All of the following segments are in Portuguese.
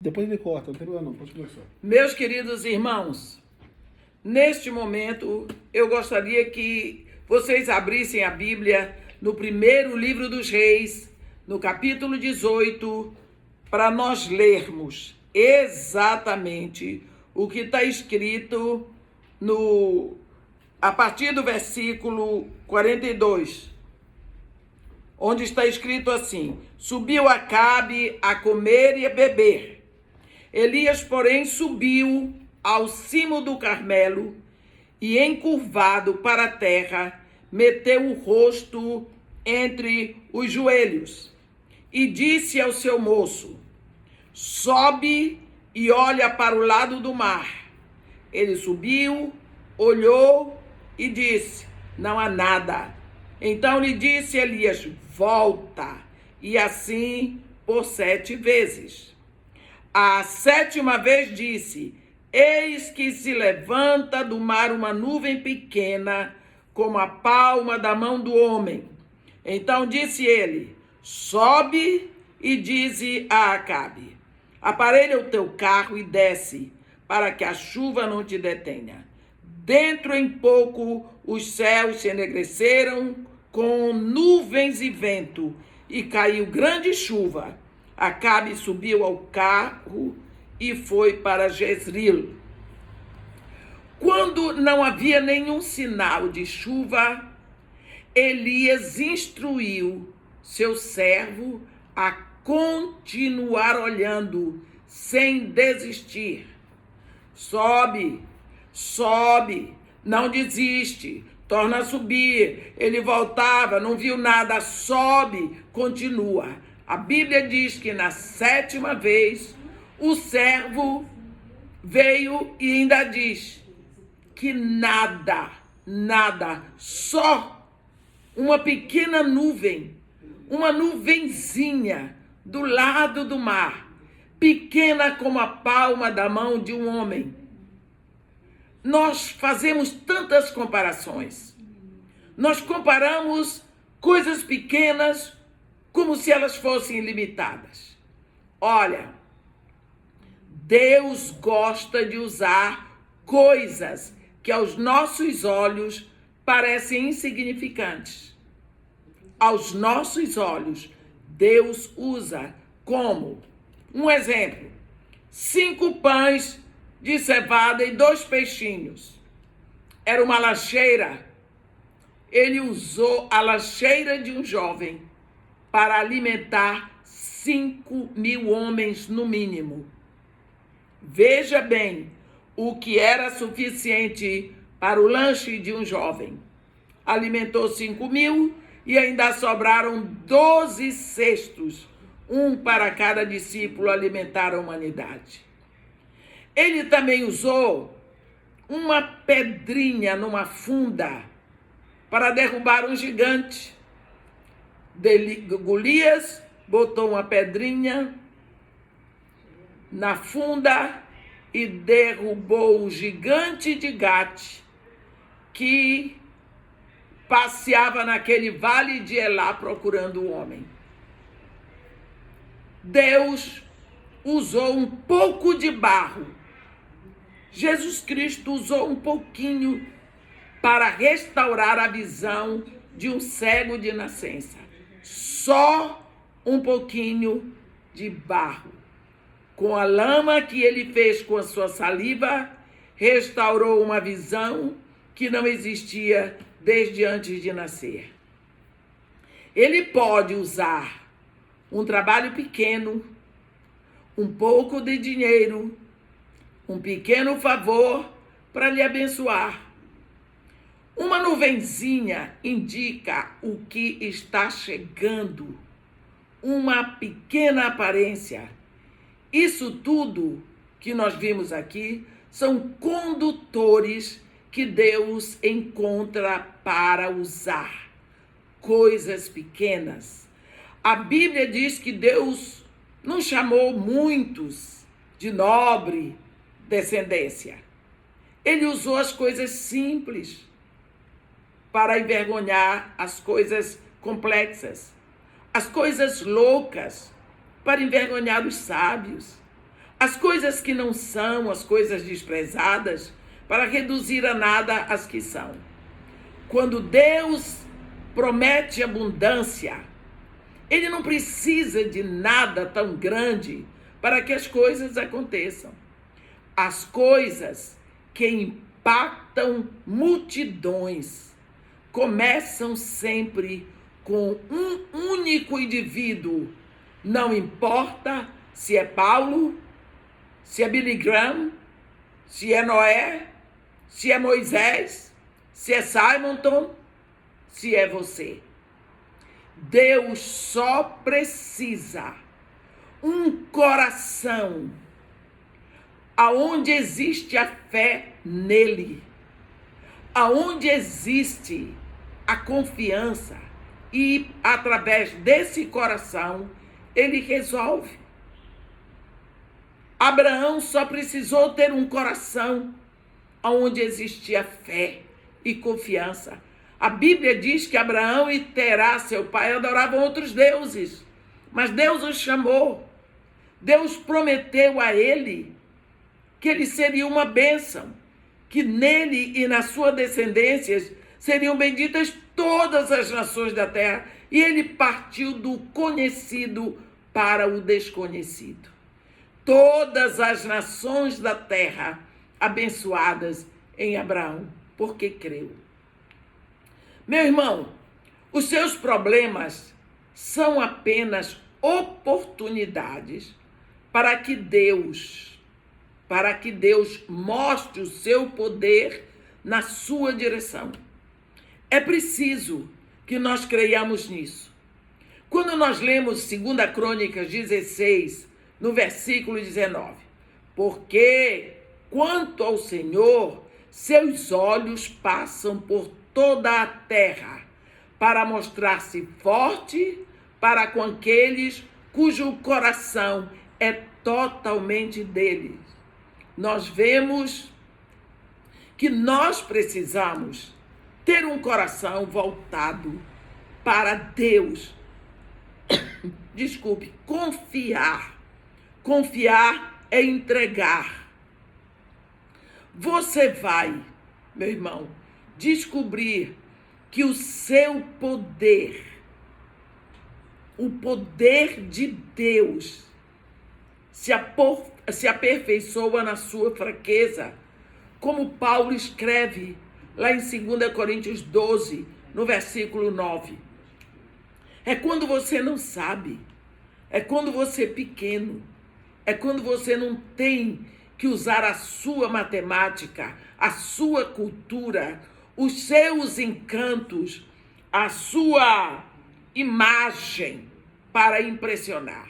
Depois ele corta, não tem problema não, pode começar. Meus queridos irmãos, neste momento eu gostaria que vocês abrissem a Bíblia no primeiro livro dos Reis, no capítulo 18, para nós lermos exatamente o que está escrito a partir do versículo 42, onde está escrito assim: subiu Acabe a comer e a beber. Elias, porém, subiu ao cimo do Carmelo e, encurvado para a terra, meteu o rosto entre os joelhos e disse ao seu moço: sobe e olha para o lado do mar. Ele subiu, olhou e disse: não há nada. Então lhe disse Elias: volta. E assim por 7 vezes. A 7ª vez disse: eis que se levanta do mar uma nuvem pequena, como a palma da mão do homem. Então disse ele: sobe e dize a Acabe: aparelha o teu carro e desce, para que a chuva não te detenha. Dentro em pouco os céus se enegreceram com nuvens e vento, e caiu grande chuva. Acabe subiu ao carro e foi para Jezreel. Quando não havia nenhum sinal de chuva, Elias instruiu seu servo a continuar olhando, sem desistir. Sobe, sobe, não desiste, torna a subir. Ele voltava, não viu nada, sobe, continua. A Bíblia diz que na 7ª vez o servo veio e ainda diz que nada, só uma pequena nuvem, uma nuvenzinha do lado do mar, pequena como a palma da mão de um homem. Nós fazemos tantas comparações. Nós comparamos coisas pequenas como se elas fossem ilimitadas. Olha, Deus gosta de usar coisas que aos nossos olhos parecem insignificantes. Aos nossos olhos, Deus usa como um exemplo: 5 pães de cevada e 2 peixinhos. Era uma lacheira. Ele usou a lacheira de um jovem para alimentar 5.000 homens no mínimo. Veja bem o que era suficiente para o lanche de um jovem. Alimentou 5.000 e ainda sobraram 12 cestos, um para cada discípulo alimentar a humanidade. Ele também usou uma pedrinha numa funda para derrubar um gigante. Golias botou uma pedrinha na funda e derrubou o gigante de Gate, que passeava naquele vale de Elá procurando o homem. Deus usou um pouco de barro. Jesus Cristo usou um pouquinho para restaurar a visão de um cego de nascença. Só um pouquinho de barro. Com a lama que ele fez com a sua saliva, restaurou uma visão que não existia desde antes de nascer. Ele pode usar um trabalho pequeno, um pouco de dinheiro, um pequeno favor para lhe abençoar. Uma nuvenzinha indica o que está chegando, uma pequena aparência. Isso tudo que nós vimos aqui são condutores que Deus encontra para usar. Coisas pequenas. A Bíblia diz que Deus não chamou muitos de nobre descendência. Ele usou as coisas simples para envergonhar as coisas complexas, as coisas loucas para envergonhar os sábios, as coisas que não são, as coisas desprezadas, para reduzir a nada as que são. Quando Deus promete abundância, Ele não precisa de nada tão grande para que as coisas aconteçam. As coisas que impactam multidões começam sempre com um único indivíduo. Não importa se é Paulo, se é Billy Graham, se é Noé, se é Moisés, se é Simonton, se é você. Deus só precisa um coração aonde existe a fé nele, aonde existe a confiança, e através desse coração ele resolve. Abraão só precisou ter um coração onde existia fé e confiança. A Bíblia diz que Abraão e Terá, seu pai, adoravam outros deuses, mas Deus os chamou. Deus prometeu a ele que ele seria uma bênção, que nele e na sua descendência seriam benditas todas as nações da terra, e ele partiu do conhecido para o desconhecido. Todas as nações da terra abençoadas em Abraão, porque creu. Meu irmão, os seus problemas são apenas oportunidades para que Deus mostre o seu poder na sua direção. É preciso que nós creiamos nisso. Quando nós lemos 2 Crônicas 16, no versículo 19, porque quanto ao Senhor, seus olhos passam por toda a terra, para mostrar-se forte para com aqueles cujo coração é totalmente deles. Nós vemos que nós precisamos ter um coração voltado para Deus. Desculpe, confiar. Confiar é entregar. Você vai, meu irmão, descobrir que o seu poder, o poder de Deus, se aperfeiçoa na sua fraqueza, como Paulo escreve lá em 2 Coríntios 12, no versículo 9. É quando você não sabe, é quando você é pequeno, é quando você não tem que usar a sua matemática, a sua cultura, os seus encantos, a sua imagem para impressionar.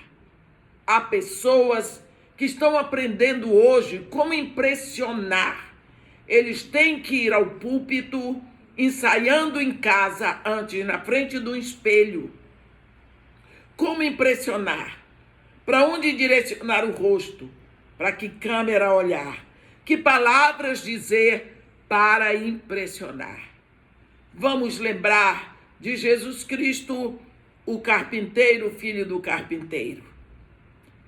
Há pessoas que estão aprendendo hoje como impressionar. Eles têm que ir ao púlpito, ensaiando em casa, antes, na frente do espelho. Como impressionar? Para onde direcionar o rosto? Para que câmera olhar? Que palavras dizer para impressionar? Vamos lembrar de Jesus Cristo, o carpinteiro, filho do carpinteiro.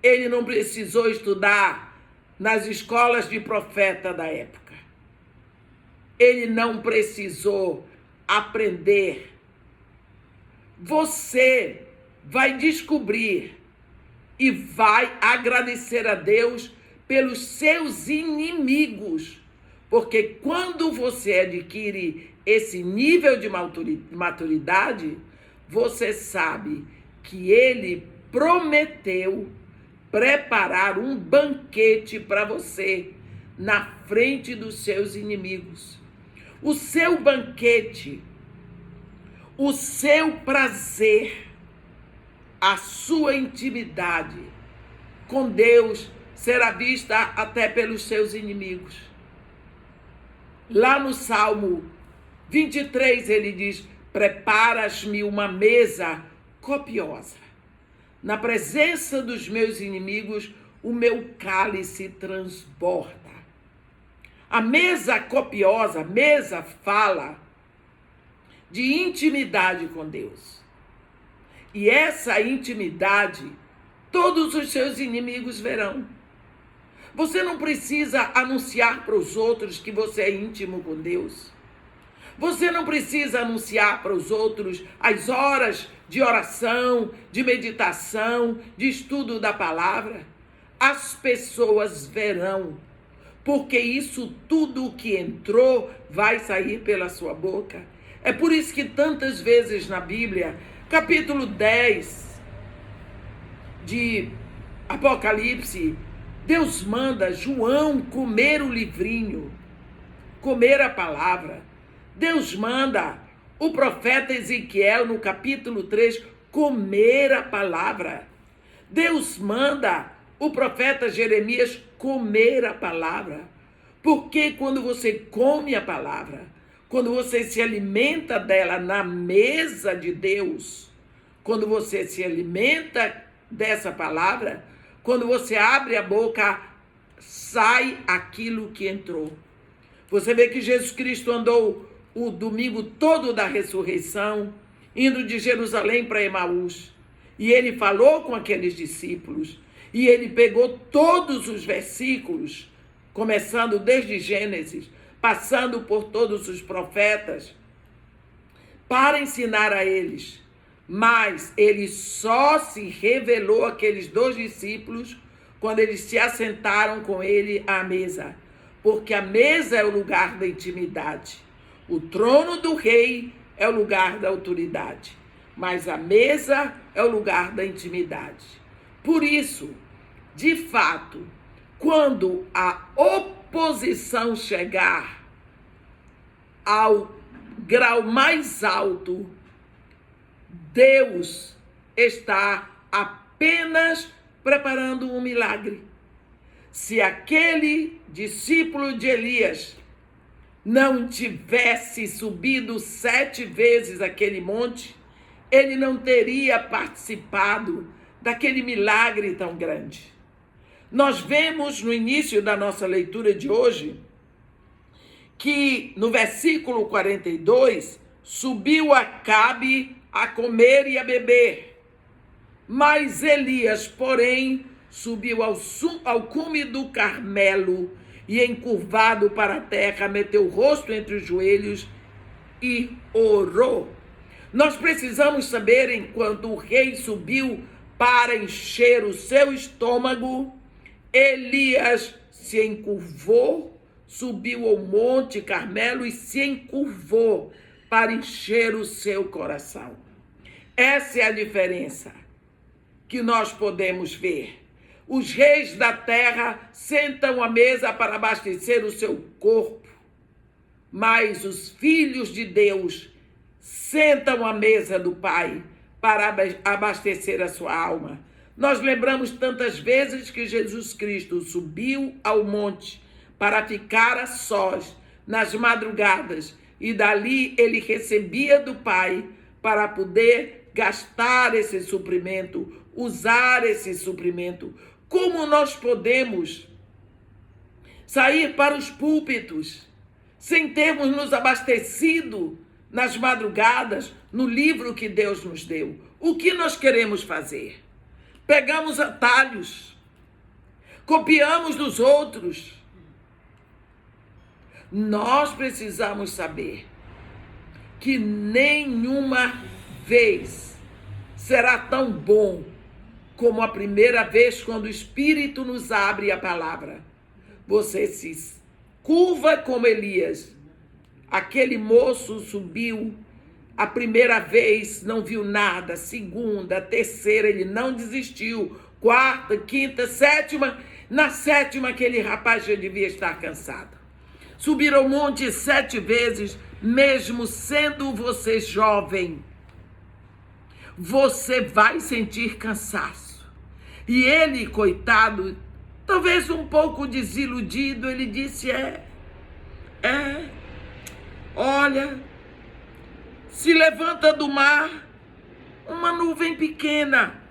Ele não precisou estudar nas escolas de profeta da época. Ele não precisou aprender. Você vai descobrir e vai agradecer a Deus pelos seus inimigos. Porque quando você adquire esse nível de maturidade, você sabe que Ele prometeu preparar um banquete para você na frente dos seus inimigos. O seu banquete, o seu prazer, a sua intimidade com Deus será vista até pelos seus inimigos. Lá no Salmo 23 ele diz: preparas-me uma mesa copiosa. Na presença dos meus inimigos, o meu cálice transborda. A mesa copiosa, mesa fala de intimidade com Deus. E essa intimidade, todos os seus inimigos verão. Você não precisa anunciar para os outros que você é íntimo com Deus. Você não precisa anunciar para os outros as horas de oração, de meditação, de estudo da palavra. As pessoas verão, porque isso tudo que entrou vai sair pela sua boca. É por isso que tantas vezes na Bíblia, capítulo 10 de Apocalipse, Deus manda João comer o livrinho, comer a palavra. Deus manda o profeta Ezequiel, no capítulo 3, comer a palavra. Deus manda o profeta Jeremias comer a palavra. Porque quando você come a palavra, quando você se alimenta dela na mesa de Deus, quando você se alimenta dessa palavra, quando você abre a boca, sai aquilo que entrou. Você vê que Jesus Cristo andou o domingo todo da ressurreição, indo de Jerusalém para Emaús. E ele falou com aqueles discípulos. E ele pegou todos os versículos, começando desde Gênesis, passando por todos os profetas, para ensinar a eles. Mas ele só se revelou àqueles 2 discípulos quando eles se assentaram com ele à mesa. Porque a mesa é o lugar da intimidade. O trono do rei é o lugar da autoridade, mas a mesa é o lugar da intimidade. Por isso, de fato, quando a oposição chegar ao grau mais alto, Deus está apenas preparando um milagre. Se aquele discípulo de Elias não tivesse subido 7 vezes aquele monte, ele não teria participado daquele milagre tão grande. Nós vemos no início da nossa leitura de hoje que no versículo 42, subiu Acabe a comer e a beber, mas Elias, porém, subiu ao cume do Carmelo e, encurvado para a terra, meteu o rosto entre os joelhos e orou. Nós precisamos saber, enquanto o rei subiu para encher o seu estômago, Elias se encurvou, subiu ao monte Carmelo e se encurvou para encher o seu coração. Essa é a diferença que nós podemos ver. Os reis da terra sentam à mesa para abastecer o seu corpo, mas os filhos de Deus sentam à mesa do Pai para abastecer a sua alma. Nós lembramos tantas vezes que Jesus Cristo subiu ao monte para ficar a sós nas madrugadas, e dali ele recebia do Pai para poder gastar esse suprimento, usar esse suprimento. Como nós podemos sair para os púlpitos sem termos nos abastecido nas madrugadas no livro que Deus nos deu? O que nós queremos fazer? Pegamos atalhos, copiamos dos outros. Nós precisamos saber que nenhuma vez será tão bom como a primeira vez quando o Espírito nos abre a palavra. Você se curva como Elias. Aquele moço subiu, a primeira vez não viu nada, segunda, terceira, ele não desistiu, quarta, quinta, sétima, na sétima aquele rapaz já devia estar cansado. Subir ao monte 7 vezes, mesmo sendo você jovem, você vai sentir cansaço. E ele, coitado, talvez um pouco desiludido, ele disse, olha, se levanta do mar uma nuvem pequena,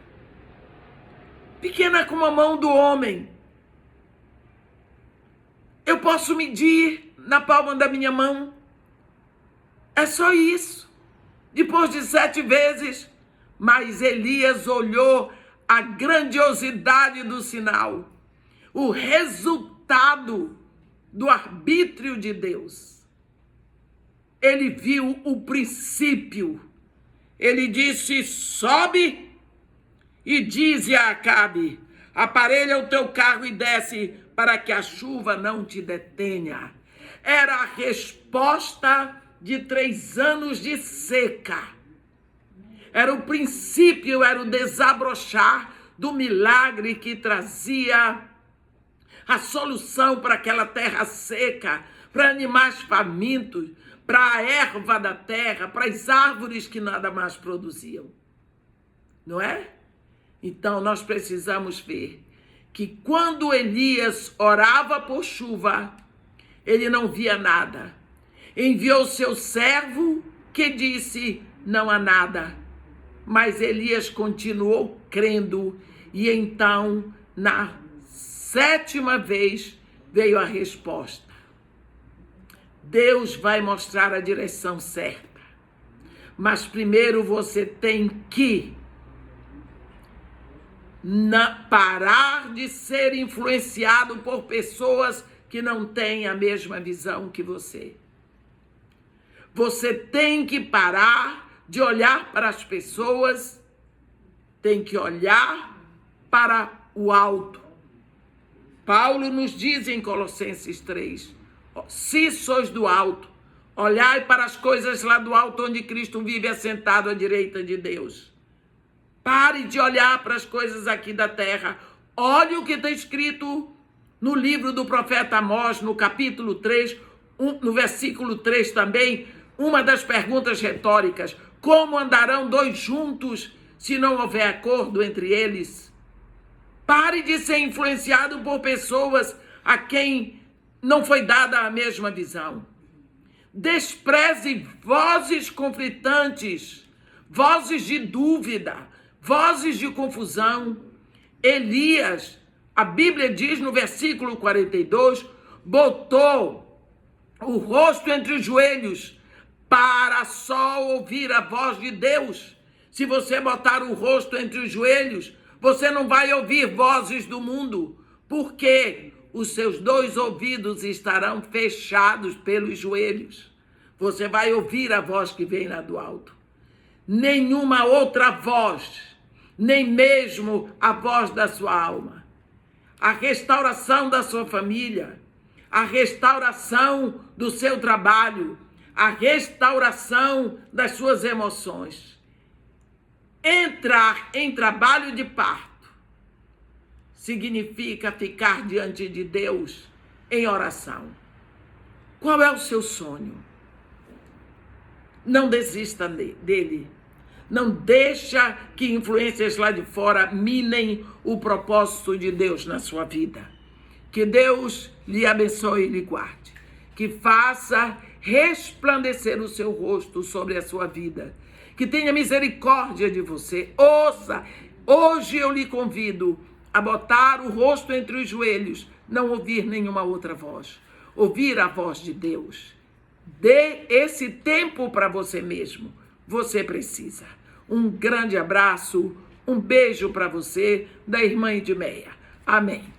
pequena como a mão do homem. Eu posso medir na palma da minha mão. É só isso. Depois de 7 vezes, mas Elias olhou a grandiosidade do sinal. o resultado do arbítrio de Deus. Ele viu o princípio. Ele disse: sobe e dize a Acabe: aparelha o teu carro e desce, para que a chuva não te detenha. Era a resposta de 3 anos de seca. Era o princípio, era o desabrochar do milagre que trazia a solução para aquela terra seca, para animais famintos, para a erva da terra, para as árvores que nada mais produziam. Não é? Então nós precisamos ver que quando Elias orava por chuva, ele não via nada. Enviou seu servo que disse: não há nada. Mas Elias continuou crendo, e então, na 7ª vez, veio a resposta. Deus vai mostrar a direção certa, mas primeiro você tem que parar de ser influenciado por pessoas que não têm a mesma visão que você. Você tem que parar de olhar para as pessoas, tem que olhar para o alto. Paulo nos diz em Colossenses 3, se sois do alto, olhai para as coisas lá do alto, onde Cristo vive assentado à direita de Deus. Pare de olhar para as coisas aqui da terra. Olhe o que está escrito no livro do profeta Amós, no capítulo 3, no versículo 3 também, uma das perguntas retóricas: como andarão 2 juntos se não houver acordo entre eles? Pare de ser influenciado por pessoas a quem não foi dada a mesma visão. Despreze vozes conflitantes, vozes de dúvida, vozes de confusão. Elias, a Bíblia diz no versículo 42, botou o rosto entre os joelhos para só ouvir a voz de Deus. Se você botar o rosto entre os joelhos, você não vai ouvir vozes do mundo, porque os seus 2 ouvidos estarão fechados pelos joelhos. Você vai ouvir a voz que vem lá do alto. Nenhuma outra voz, nem mesmo a voz da sua alma. A restauração da sua família, a restauração do seu trabalho, a restauração das suas emoções. Entrar em trabalho de parto significa ficar diante de Deus em oração. Qual é o seu sonho? Não desista dele. Não deixa que influências lá de fora minem o propósito de Deus na sua vida. Que Deus lhe abençoe e lhe guarde. Que faça resplandecer o seu rosto sobre a sua vida. Que tenha misericórdia de você. Ouça, hoje eu lhe convido a botar o rosto entre os joelhos, não ouvir nenhuma outra voz. Ouvir a voz de Deus. Dê esse tempo para você mesmo. Você precisa. Um grande abraço, um beijo para você, da irmã Edmeia. Amém.